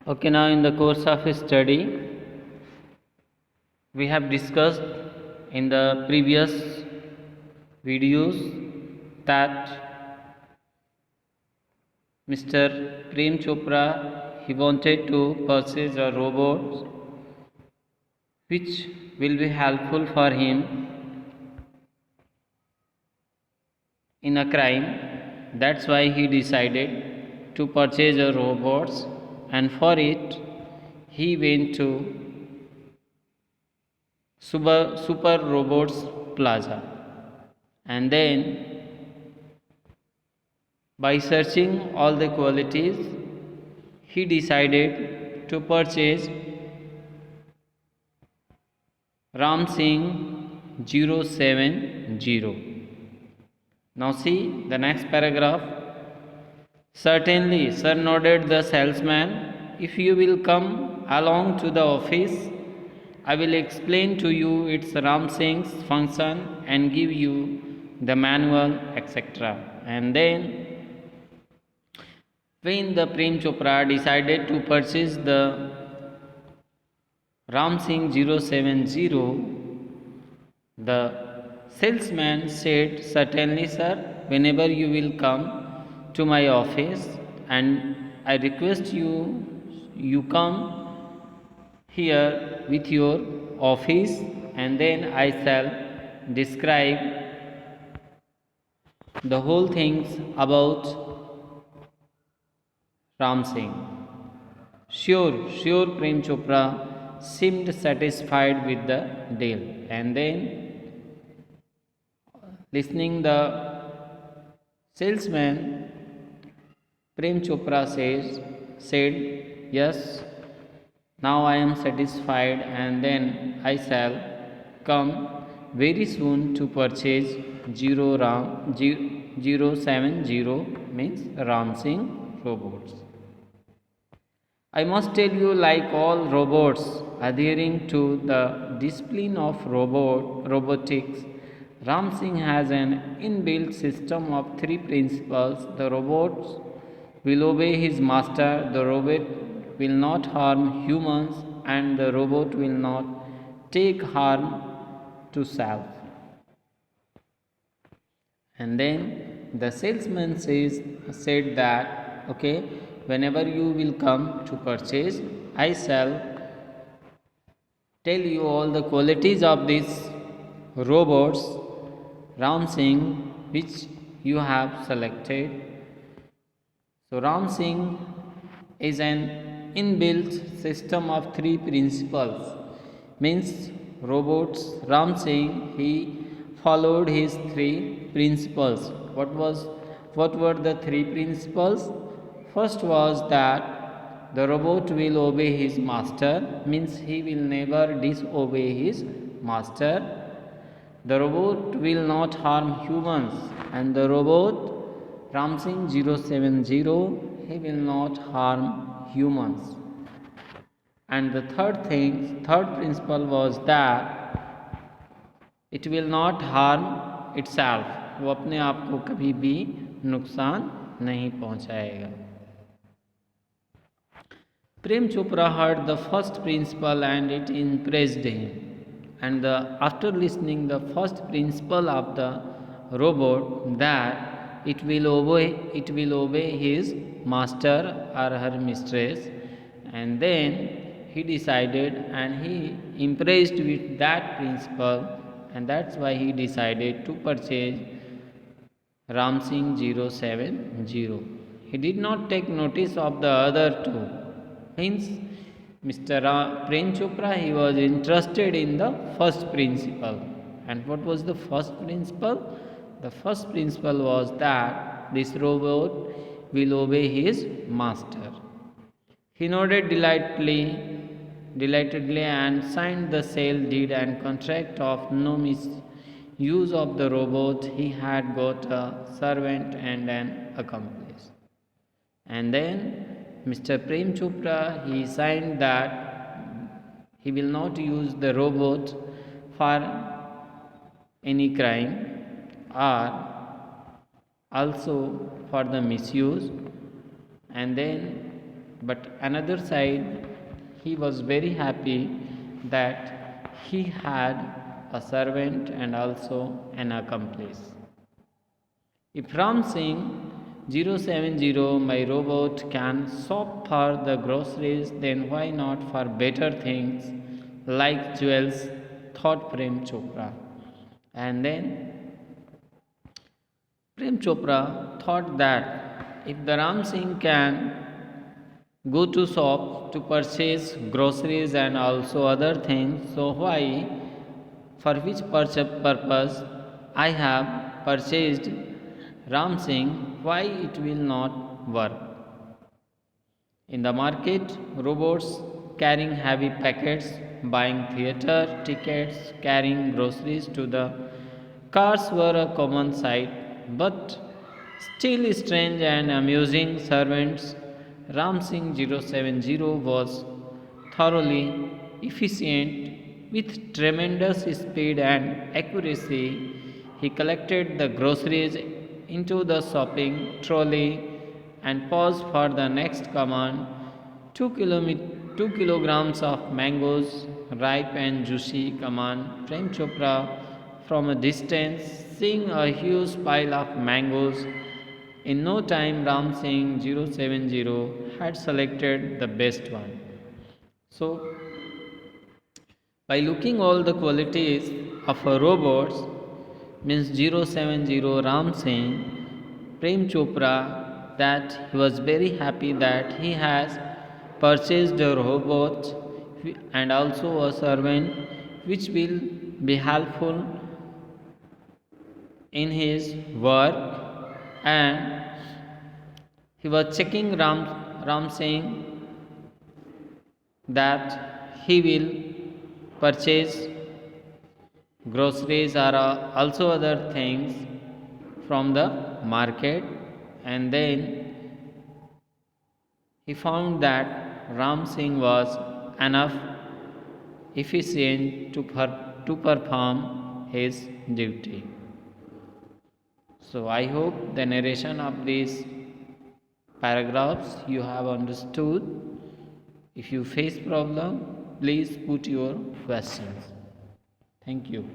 Okay, now in the course of study, we have discussed in the previous videos that Mr. Prem Chopra he wanted to purchase a robot which will be helpful for him in a crime. That's why he decided to purchase a robot, and for it he went to Super Robots Plaza, and then by searching all the qualities he decided to purchase Ram Singh 070. Now see the next paragraph. Certainly, sir, nodded the salesman. If you will come along to the office, I will explain to you its Ram Singh's function and give you the manual, etc. And then, when the Prem Chopra decided to purchase the Ram Singh 070, the salesman said, certainly, sir, whenever you will come to my office, and I request you come here with your office, and then I shall describe the whole things about Ram Singh. Sure, Prem Chopra seemed satisfied with the deal, and then listening the salesman, Prem Chopra said, yes, now I am satisfied, and then I shall come very soon to purchase 070 means Ram Singh robots. I must tell you, like all robots adhering to the discipline of robotics, Ram Singh has an inbuilt system of three principles. The robot will obey his master, the robot will not harm humans, and the robot will not take harm to self. And then the salesman said that, okay, whenever you will come to purchase, I shall tell you all the qualities of these robots, Ram Singh, which you have selected. So Ram Singh is an inbuilt system of three principles. Means robots Ram Singh he followed his three principles. What were the three principles? First was that the robot will obey his master, means he will never disobey his master. The robot will not harm humans, and the robot Ram Singh 070 he will not harm humans. And the third principle was that it will not harm itself. वो अपने आप को कभी भी नुकसान नहीं पहुंचाएगा. Prem Chopra heard the first principle and it impressed him. And after listening the first principle of the robot, that it will obey his master or her mistress, and then he decided and he impressed with that principle, and that's why he decided to purchase Ram Singh 070. He did not take notice of the other two. Hence, Mr. Prem Chopra he was interested in the first principle. And what was the first principle? The first principle was that this robot will obey his master. He nodded delightedly and signed the sale deed and contract of no misuse of the robot. He had got a servant and an accomplice. And then Mr. Prem Chopra he signed that he will not use the robot for any crime or also for the misuse, and then But another side, he was very happy that he had a servant and also an accomplice. If Ram Singh 070, my robot, can shop for the groceries, then why not for better things like jewels, thought Prem Chopra. And then Prem Chopra thought that if the Ram Singh can go to shop to purchase groceries and also other things, so why, for which purpose I have purchased Ram Singh, why it will not work? In the market, robots carrying heavy packets, buying theatre tickets, carrying groceries to the cars were a common sight, but still strange and amusing. Servants Ram Singh 070 was thoroughly efficient with tremendous speed and accuracy. He collected the groceries into the shopping trolley and paused for the next command. 2 kilograms of mangoes, ripe and juicy. Command. Prem Chopra from a distance, seeing a huge pile of mangoes. In no time, Ram Singh 070 had selected the best one. So, by looking all the qualities of a robot, means 070 Ram Singh, Prem Chopra, that he was very happy that he has purchased a robot and also a servant which will be helpful in his work, and he was checking Ram Singh that he will purchase groceries or also other things from the market, and then he found that Ram Singh was enough efficient to perform his duty. So I hope the narration of these paragraphs you have understood. If you face problem, please put your questions. Thank you.